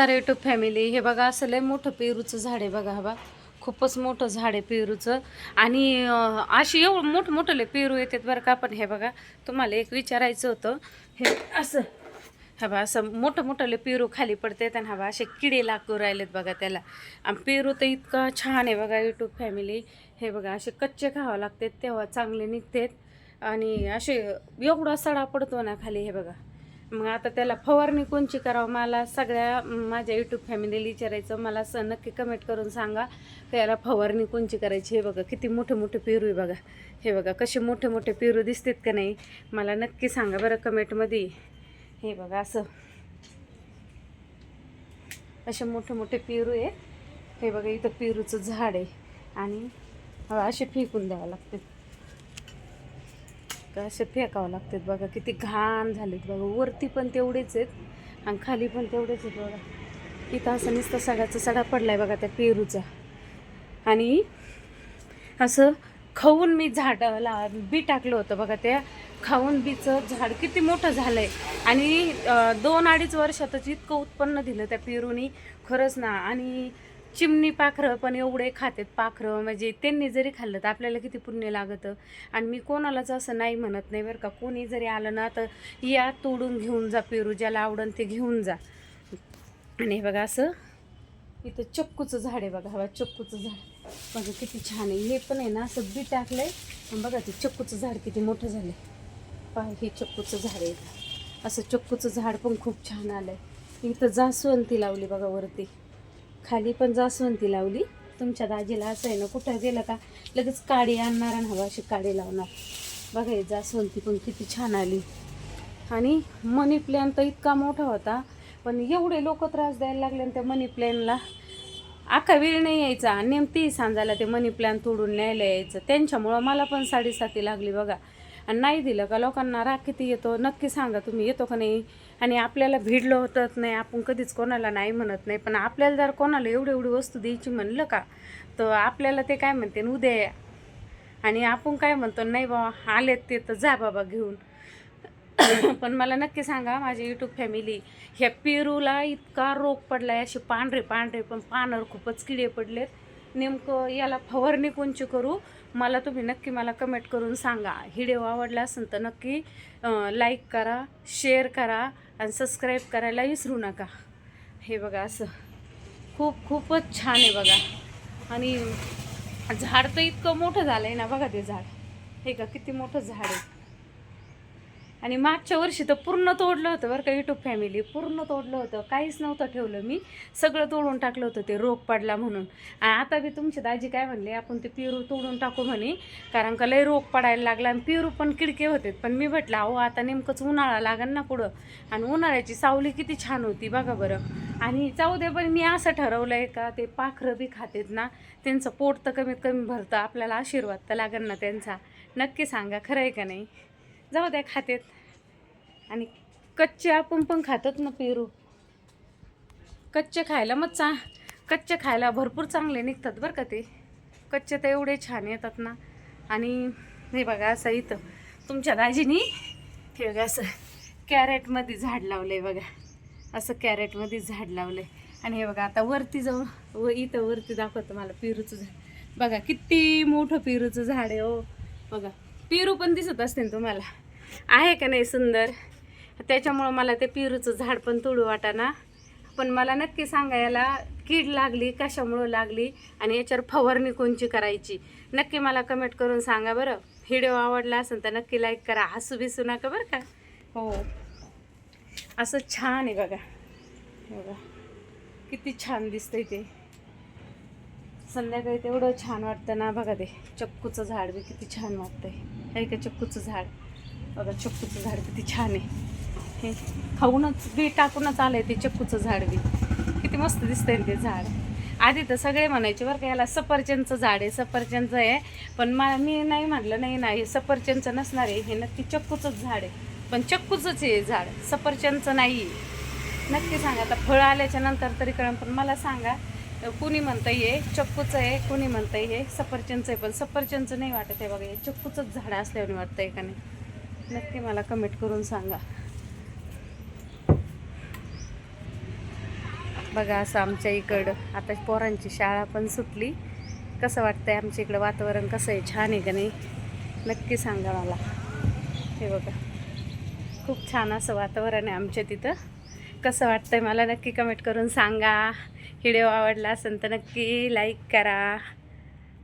नमस्कार YouTube family. हे बघा असं लय मोठं पेरूचं झाड आहे बघा. हा बा खूपच मोठं झाड आहे पेरूचं. आणि अशी एवढं मोठं मोठं लय पेरू येतात बरं का. पण हे बघा तुम्हाला एक विचारायचं होतं. हे असं हा बा असं मोठं मोठं लय पेरू खाली पडतात आणि हा बा असे किडे लागू राहिलेत बघा त्याला. आणि पेरू तर इतका छान आहे बघा यूट्यूब फॅमिली. हे बघा असे कच्चे खावं लागतात तेव्हा चांगले निघतात. आणि असे एवढा सडा पडतो ना खाली. हे बघा मग आता त्याला फवारणी कोणची करावं मला सगळ्या माझ्या यूट्यूब फॅमिलीला विचारायचं. मला नक्की कमेंट करून सांगा त्याला फवारणी कोणची करायची. हे बघा किती मोठे मोठे पेरू आहे बघा. हे बघा कसे मोठे मोठे पेरू दिसतात का नाही मला नक्की सांगा बरं कमेंटमध्ये. हे बघा असं असे मोठे मोठे पेरू आहे. हे बघा इथं पेरूचं झाड आहे आणि असे फेकून द्यावं लागते. असे फेकावं लागतात बघा. किती घाण झालेत बघा. वरती पण तेवढेच आहेत आणि खाली पण तेवढेच आहेत बघा. इथं असं नुसतं सडाचा सडा पडलाय बघा त्या पेरूचा. आणि असं खाऊन मी झाडाला बी टाकलं होतं बघा. त्या खाऊन बीचं झाड किती मोठं झालंय आणि 2-2.5 वर्षातच इतकं उत्पन्न दिलं त्या पेरूनी खरंच ना. आणि चिमणी पाखरं पण एवढे खातात पाखरं. म्हणजे त्यांनी जरी खाल्लं तर आपल्याला किती पुण्य लागतं. आणि मी कोणालाच असं नाही म्हणत नाही बरं का. कोणी जरी आलं ना तर या तोडून घेऊन जा पेरू. ज्याला आवडन ते घेऊन जा. आणि हे बघा असं इथं चक्कूचं झाड आहे बघा. हवा चक्कूचं झाड बघा किती छान आहे. हे पण आहे ना असं बी टाकलंय. बघा ते चक्कूचं झाड किती मोठं झालंय पहा. हे चक्कूचं झाड आहे. असं चक्कूचं झाड पण खूप छान आलंय. इथं जास्वंदी लावली बघा. वरती खाली पण जास्वंदी लावली. तुमच्या दाजीला असं आहे ना कुठं गेलं का लगेच काडी आणणार आणि हवा अशी काडी लावणार बघा. हे जास्वंदी पण किती छान आली. आणि मनी प्लॅन तर इतका मोठा होता पण एवढे लोक त्रास द्यायला लागले आणि त्या मनी प्लॅनला अख्खा वेळ नाही यायचा. नेमती सांजायला ते मनी प्लॅन तोडून न्यायला यायचं. त्यांच्यामुळं मला पण साडेसाती लागली बघा. आणि नाही दिलं का लोकांना राग किती येतो नक्की सांगा. तुम्ही येतो का नाही. आणि आपल्याला भिडलं होतंच नाही. आपण कधीच कोणाला नाही म्हणत नाही. पण आपल्याला जर कोणाला एवढी एवढी वस्तू द्यायची म्हणलं का तर आपल्याला ते काय म्हणते उद्या या. आणि आपण काय म्हणतो नाही बाबा आलेत ते तर जा बाबा घेऊन. पण मला नक्की सांगा माझे यूट्यूब फॅमिली ह्या पेरूला इतका रोग पडला आहे. असे पांढरे पांढरे पण पानावर खूपच किडे पडलेत. नेमकं याला फवारणी कोणची करू मला तुम्ही नक्की मला कमेंट करून सांगा. व्हिडिओ आवडला असेल तर नक्की लाईक करा, शेअर करा आणि सबस्क्राईब करायला विसरू नका. हे बघा असं खूपच छान आहे बघा. आणि झाड तर इतकं मोठं झालं आहे ना बघा. ते झाड हे का किती मोठं झाड आहे. आणि मागच्या वर्षी तर पूर्ण तोडलं होतं बरं का यूट्यूब फॅमिली. पूर्ण तोडलं होतं. काहीच नव्हतं ठेवलं मी. सगळं तोडून टाकलं होतं ते रोग पडला म्हणून. आणि आता बी तुमची दाजी काय म्हणले आपण ते पेरू तोडून टाकू म्हणे कारण का लय रोग पडायला लागला. आणि पेरू पण किडके होते. पण मी म्हटलं अहो आता नेमकंच उन्हाळा लागेल ना पुढं. आणि उन्हाळ्याची सावली किती छान होती बघा बरं. आणि जाऊ दे पण मी असं ठरवलं आहे का ते पाखरं बी खातात ना त्यांचं पोट तर कमीत कमी भरतं. आपल्याला आशीर्वाद तर लागेल ना त्यांचा. नक्की सांगा खरं आहे का नाही. जाऊ द्या खातेत. आणि कच्चे आपण पण खातात ना पेरू. कच्चे खायला मग कच्चे खायला भरपूर चांगले निघतात बरं का ते. कच्चे तर एवढे छान येतात ना. आणि हे बघा असं इथं तुमच्या दाजीनी हे बघा असं कॅरेटमध्ये झाड लावलं आहे बघा. असं कॅरेटमध्ये झाड लावलं आहे. आणि हे बघा आता वरती जाऊ इथं वरती दाखवतं मला पेरूचं झाड बघा. किती मोठं पेरूचं झाड आहे हो बघा. पेरू पण दिसत असते ना तुम्हाला. आहे का नाही सुंदर. त्याच्यामुळं मला ते पेरूचं झाड पण तोडू वाटाना. पण मला नक्की सांगा याला कीड लागली कशामुळं लागली आणि याच्यावर फवारणी कोणची करायची नक्की मला कमेंट करून सांगा बरं. व्हिडिओ आवडला असेल तर नक्की लाईक करा. हसू बिसू नका बरं का. हो असं छान आहे बघा. बघा किती छान दिसतंय ते. संध्याकाळी तेवढं छान वाटतं ना बघा. ते चक्कूचं झाड बी किती छान वाटतंय. आहे का चक्कूचं झाड बघा. चक्कूचं झाड किती छान आहे. हे खाऊनच बी टाकूनच आलंय ते चक्कूचं झाड बी. किती मस्त दिसतंय ते झाड. आधी तर सगळे म्हणायचे बरं का याला सफरचंदचं झाड आहे सफरचंदचं आहे. पण मी नाही म्हटलं नाही सफरचंदचं नसणार आहे. हे नक्की चक्कूचंच झाड आहे. पण चक्कूचंच आहे झाड सफरचंदचं नाही. नक्की सांगा आता फळं आल्याच्या नंतर तरी कळण. पण मला सांगा कुणी म्हणतं हे चक्कूचं आहे कुणी म्हणतं हे सफरचंदचं आहे. पण सफरचंदचं नाही वाटत आहे बघा. हे चक्कूचंच झाड असल्याने वाटतं आहे का नाही. नक्की मला कमेंट करून सांगा. बघा असं आमच्या इकडं आता पोरांची शाळा पण सुटली. कसं वाटतंय आमच्या इकडं वातावरण कसं आहे, छान आहे का नाही नक्की सांगा मला. हे बघा खूप छान असं वातावरण आहे आमच्या तिथं. कसं वाटतंय मला नक्की कमेंट करून सांगा. व्हिडिओ आवडला असेल तर नक्की लाईक करा.